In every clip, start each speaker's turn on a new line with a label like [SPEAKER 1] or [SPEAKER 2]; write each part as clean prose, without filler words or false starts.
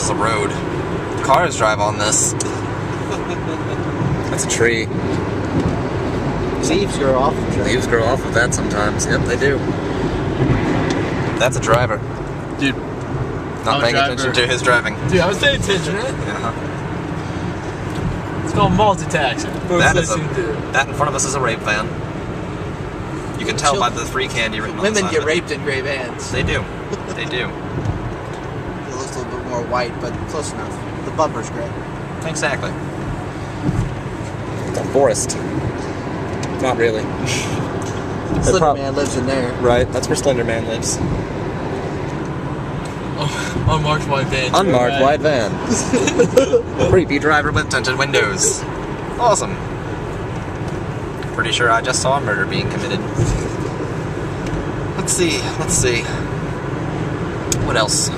[SPEAKER 1] is a road. Cars drive on this. That's a tree.
[SPEAKER 2] Leaves grow off of it.
[SPEAKER 1] Leaves grow off of that sometimes. Yep, they do. That's a driver.
[SPEAKER 3] Dude.
[SPEAKER 1] Not paying attention to his driving.
[SPEAKER 3] Dude, I was paying attention, right?
[SPEAKER 1] Yeah.
[SPEAKER 3] It's called multitasking.
[SPEAKER 1] That in front of us is a rape van. You can tell by the free candy written on the side.
[SPEAKER 2] Women get raped in gray vans.
[SPEAKER 1] They do. They do.
[SPEAKER 2] It looks a little bit more white, but close enough. The bumper's gray.
[SPEAKER 1] Exactly. It's a forest. Not really.
[SPEAKER 2] Slender Man lives in there.
[SPEAKER 1] Right, that's where Slender Man lives.
[SPEAKER 3] Unmarked white van.
[SPEAKER 1] Unmarked white van. Creepy driver with tinted windows. Awesome. Pretty sure I just saw a murder being committed. Let's see. What else?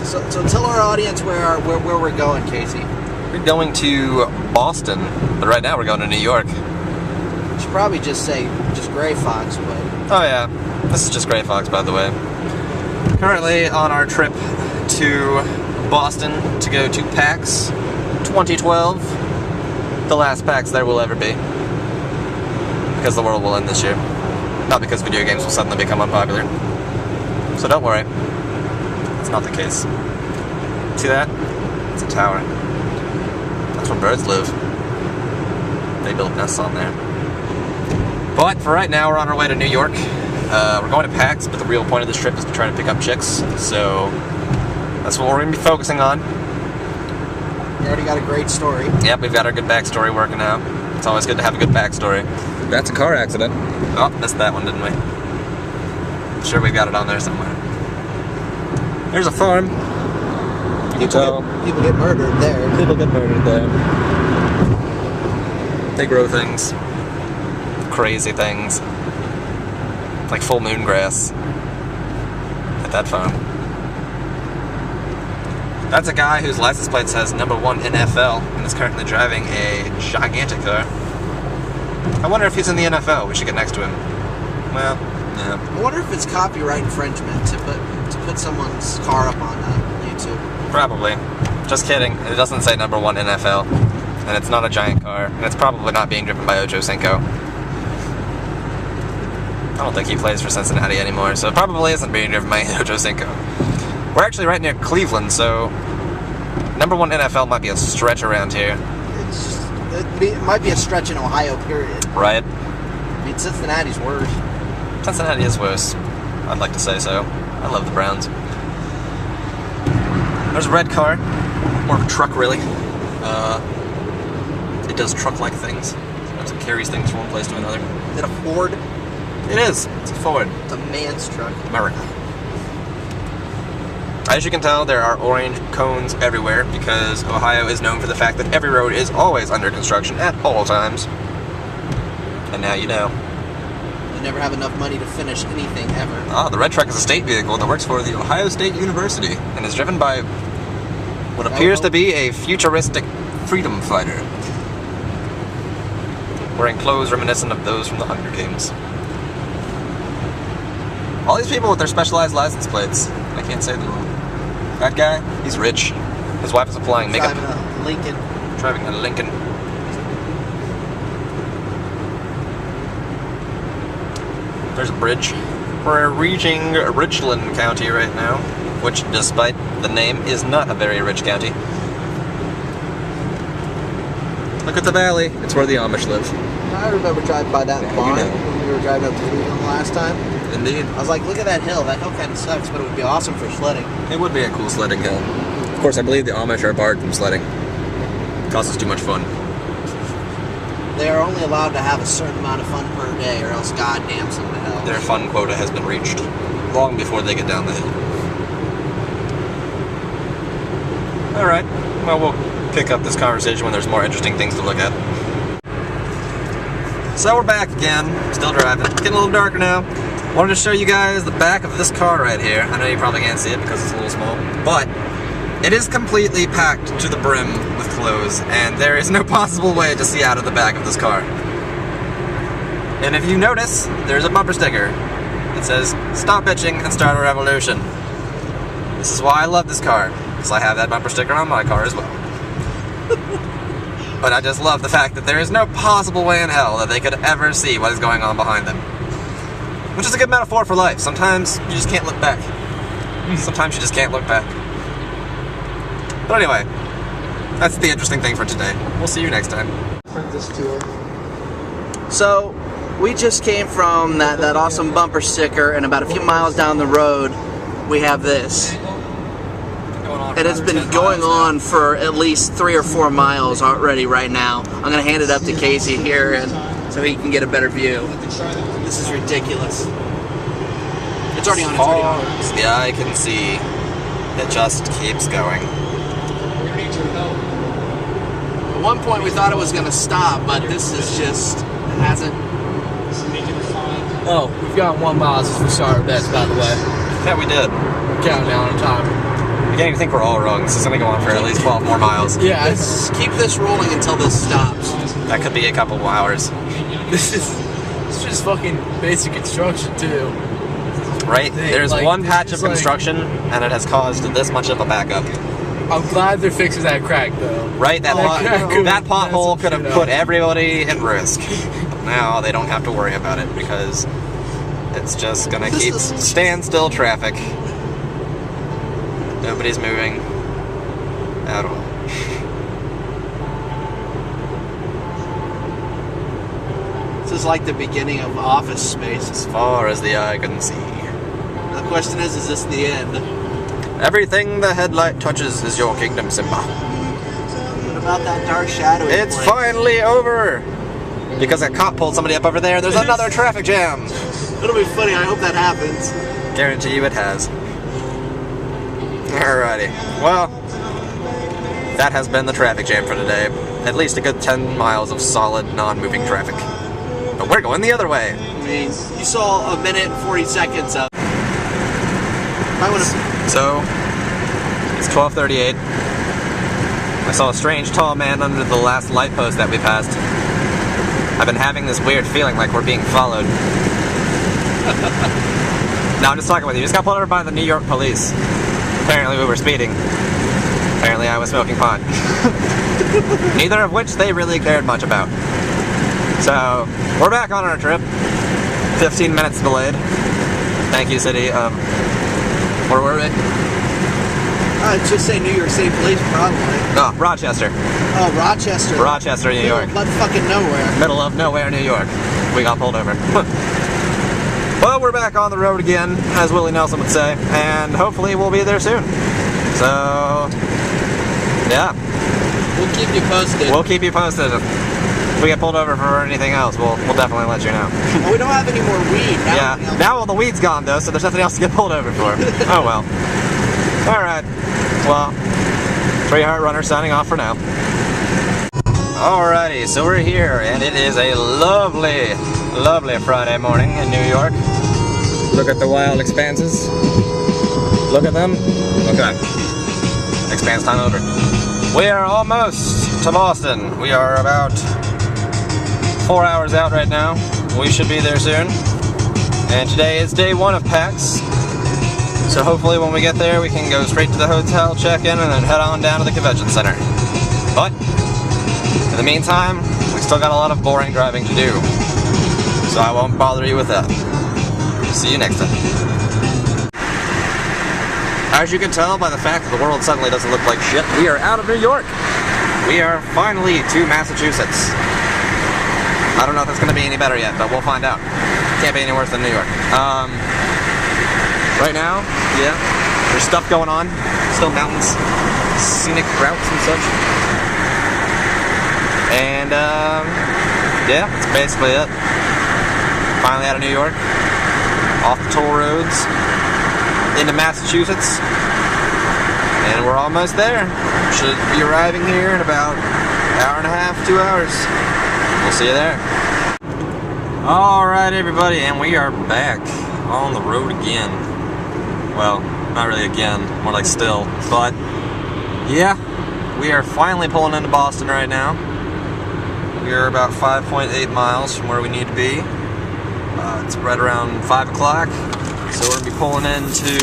[SPEAKER 2] So tell our audience where we're going, Casey.
[SPEAKER 1] We're going to Boston, but right now we're going to New York.
[SPEAKER 2] You should probably just say Gray Fox, but...
[SPEAKER 1] Oh yeah, this is just Gray Fox, by the way. Currently on our trip to Boston to go to PAX 2012. The last PAX there will ever be. Because the world will end this year. Not because video games will suddenly become unpopular. So don't worry. It's not the case. See that? It's a tower. That's where birds live. They build nests on there. But for right now, we're on our way to New York. We're going to PAX, but the real point of this trip is to try to pick up chicks. So that's what we're going to be focusing on.
[SPEAKER 2] You already got a great story.
[SPEAKER 1] Yep, we've got our good backstory working out. It's always good to have a good backstory. That's a car accident. Oh, missed that one, didn't we? Sure, we've got it on there somewhere. There's a farm.
[SPEAKER 2] People get murdered there.
[SPEAKER 1] People get murdered there. They grow things. Crazy things. Like full moon grass. At that farm. That's a guy whose license plate says #1 NFL and is currently driving a gigantic car. I wonder if he's in the NFL. We should get next to him. Well, no.
[SPEAKER 2] I wonder if it's copyright infringement to put someone's car up on YouTube.
[SPEAKER 1] Probably. Just kidding. It doesn't say #1 NFL. And it's not a giant car. And it's probably not being driven by Ocho Cinco. I don't think he plays for Cincinnati anymore, so it probably isn't being driven by Ocho Cinco. We're actually right near Cleveland, so #1 NFL might be a stretch around here.
[SPEAKER 2] It might be a stretch in Ohio, period.
[SPEAKER 1] Right.
[SPEAKER 2] I mean, Cincinnati's worse.
[SPEAKER 1] Cincinnati is worse. I'd like to say so. I love the Browns. There's a red car. More of a truck, really. It does truck-like things. Sometimes it carries things from one place to another.
[SPEAKER 2] Is it a Ford?
[SPEAKER 1] It is. It's a Ford.
[SPEAKER 2] It's a man's truck.
[SPEAKER 1] America. As you can tell, there are orange cones everywhere because Ohio is known for the fact that every road is always under construction at all times. And now you know.
[SPEAKER 2] They never have enough money to finish anything ever.
[SPEAKER 1] Ah, the red truck is a state vehicle that works for the Ohio State University and is driven by what appears to be a futuristic freedom fighter. Wearing clothes reminiscent of those from the Hunger Games. All these people with their specialized license plates. I can't say them all. That guy, he's rich. His wife is applying makeup.
[SPEAKER 2] Driving a Lincoln.
[SPEAKER 1] Driving a Lincoln. There's a bridge. We're reaching Richland County right now, which, despite the name, is not a very rich county. Look at the valley. It's where the Amish live.
[SPEAKER 2] I remember driving by that barn when we were driving up to Cleveland the last time.
[SPEAKER 1] Indeed.
[SPEAKER 2] I was like, look at that hill. That hill kind of sucks, but it would be awesome for sledding.
[SPEAKER 1] It would be a cool sledding hill. Of course, I believe the Amish are barred from sledding. It causes too much fun.
[SPEAKER 2] They are only allowed to have a certain amount of fun per day, or else God damns them to hell.
[SPEAKER 1] Their fun quota has been reached long before they get down the hill. Alright, well, we'll pick up this conversation when there's more interesting things to look at. So we're back again, still driving. It's getting a little darker now. Wanted to show you guys the back of this car right here. I know you probably can't see it because it's a little small, but it is completely packed to the brim with clothes, and there is no possible way to see out of the back of this car. And if you notice, there's a bumper sticker. It says, "Stop bitching and start a revolution." This is why I love this car. because I have that bumper sticker on my car as well. But I just love the fact that there is no possible way in hell that they could ever see what is going on behind them. Which is a good metaphor for life. Sometimes you just can't look back. Sometimes you just can't look back. But anyway, that's the interesting thing for today. We'll see you next time.
[SPEAKER 2] So, we just came from that awesome bumper sticker, and about a few miles down the road, we have this. It has been going on for at least 3 or 4 miles already right now. I'm going to hand it up to Casey here and so he can get a better view. This is ridiculous. It's already on, it's already on.
[SPEAKER 1] As the eye can see, it just keeps going.
[SPEAKER 2] At one point we thought it was going to stop, but this is just, it hasn't.
[SPEAKER 3] Oh, we've got 1 mile since we started our bets, by the way.
[SPEAKER 1] Yeah, we did.
[SPEAKER 3] We're counting down on time.
[SPEAKER 1] I can't even think we're all wrong. This is going to go on for at least 12 more miles.
[SPEAKER 3] Yeah,
[SPEAKER 2] Let's keep this rolling until this stops.
[SPEAKER 1] That could be a couple of hours.
[SPEAKER 3] it's just fucking basic construction, too.
[SPEAKER 1] Right? There's
[SPEAKER 3] like,
[SPEAKER 1] one patch of
[SPEAKER 3] it's like-
[SPEAKER 1] construction, and it has caused this much of a backup.
[SPEAKER 3] I'm glad they're fixing that crack, though.
[SPEAKER 1] Right? That pothole could have put everybody at risk. But now they don't have to worry about it because it's just gonna keep standstill traffic. Nobody's moving at all.
[SPEAKER 2] This is like the beginning of Office Space.
[SPEAKER 1] As far as the eye can see.
[SPEAKER 2] The question is this the end?
[SPEAKER 1] Everything the headlight touches is your kingdom, Simba.
[SPEAKER 2] What about that dark shadow?
[SPEAKER 1] It's finally over! Because a cop pulled somebody up over there, there's another traffic jam!
[SPEAKER 2] It'll be funny, I hope that happens.
[SPEAKER 1] Guarantee you it has. Alrighty. Well, that has been the traffic jam for today. At least a good 10 miles of solid, non-moving traffic. But we're going the other way.
[SPEAKER 2] I mean, you saw a minute and 40 seconds of.
[SPEAKER 1] So, it's 12:38. I saw a strange tall man under the last light post that we passed. I've been having this weird feeling like we're being followed. No, I'm just talking with you. Just got pulled over by the New York police. Apparently we were speeding. Apparently I was smoking pot. Neither of which they really cared much about. So, we're back on our trip. 15 minutes delayed. Thank you, city. Where were we?
[SPEAKER 2] I'd just say New York City Police, probably.
[SPEAKER 1] No, Rochester.
[SPEAKER 2] Oh, Rochester.
[SPEAKER 1] Rochester, New York.
[SPEAKER 2] But fucking nowhere.
[SPEAKER 1] Middle of nowhere, New York. We got pulled over. Well, we're back on the road again, as Willie Nelson would say, and hopefully we'll be there soon. So, yeah.
[SPEAKER 2] We'll keep you posted.
[SPEAKER 1] We'll keep you posted. If we get pulled over for anything else, we'll definitely let you know.
[SPEAKER 2] Well, we don't have any more weed.
[SPEAKER 1] Now all the weed's gone, though, so there's nothing else to get pulled over for. Oh, well. Alright. Well, Treeheart Runner signing off for now. Alrighty, so we're here, and it is a lovely, lovely Friday morning in New York. Look at the wild expanses. Look at them. Okay. Expanse time over. We are almost to Boston. We are about 4 hours out right now. We should be there soon. And today is day 1 of PAX. So hopefully when we get there, we can go straight to the hotel, check in, and then head on down to the convention center. But in the meantime, we still got a lot of boring driving to do. So I won't bother you with that. See you next time. As you can tell by the fact that the world suddenly doesn't look like shit, we are out of New York. We are finally to Massachusetts. I don't know if it's going to be any better yet, but we'll find out. Can't be any worse than New York. Right now, yeah, there's stuff going on. Still mountains, scenic routes and such. And, yeah, that's basically it. Finally out of New York. Off the toll roads. Into Massachusetts. And we're almost there. Should be arriving here in about an hour and a half, 2 hours. We'll see you there. Alright, everybody, and we are back on the road again. Well, not really again, more like still. But, yeah, we are finally pulling into Boston right now. We are about 5.8 miles from where we need to be. It's right around 5 o'clock. So we're going to be pulling into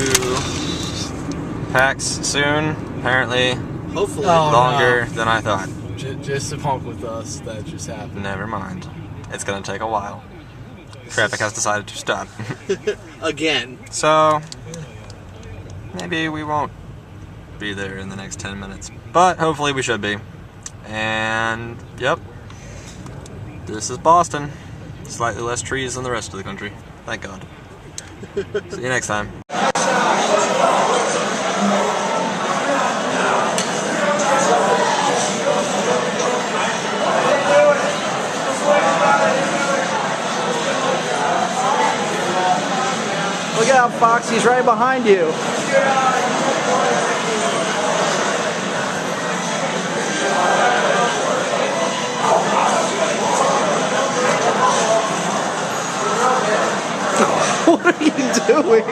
[SPEAKER 1] PAX soon. Apparently
[SPEAKER 2] Hopefully.
[SPEAKER 1] longer than I thought.
[SPEAKER 3] Just a punk with us. That just happened.
[SPEAKER 1] Never mind. It's gonna take a while. Traffic has decided to stop.
[SPEAKER 2] Again.
[SPEAKER 1] So, maybe we won't be there in the next 10 minutes. But hopefully we should be. And, yep. This is Boston. Slightly less trees than the rest of the country. Thank God. See you next time.
[SPEAKER 2] Look out, Fox, he's right behind you. What are you doing?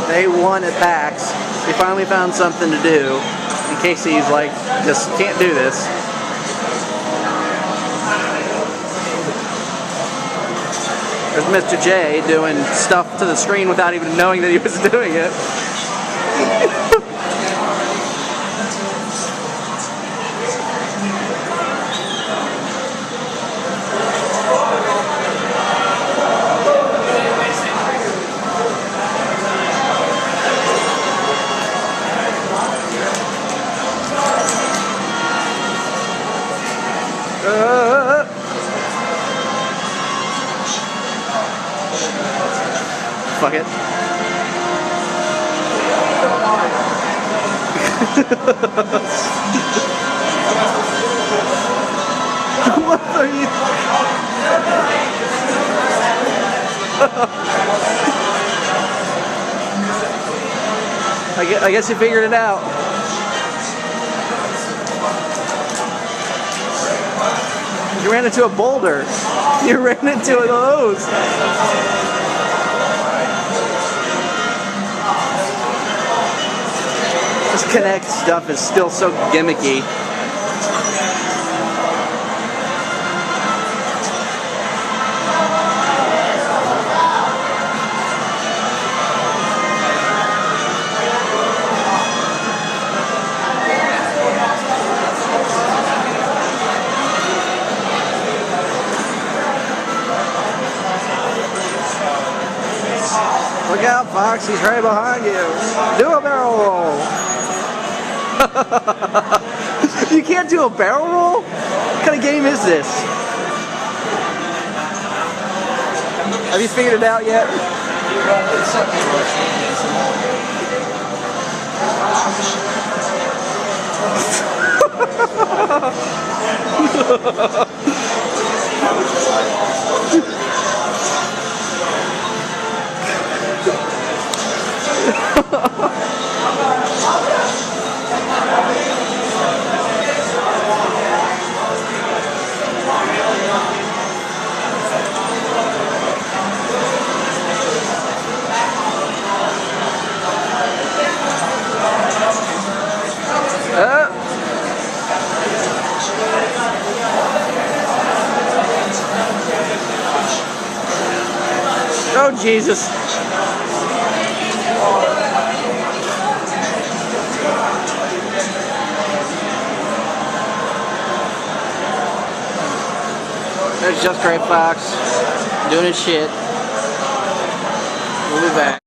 [SPEAKER 2] They won at Pax. They finally found something to do. In case he's like, just can't do this. There's Mr. J doing stuff to the screen without even knowing that he was doing it. Fuck it. What are you? I guess you figured it out. You ran into a boulder. You ran into one of those. This Connect stuff is still so gimmicky. Look out, Fox, he's right behind you. Do a barrel roll. You can't do a barrel roll? What kind of game is this? Have you figured it out yet? Oh, Jesus. There's Just Great Fox doing his shit. We'll be back.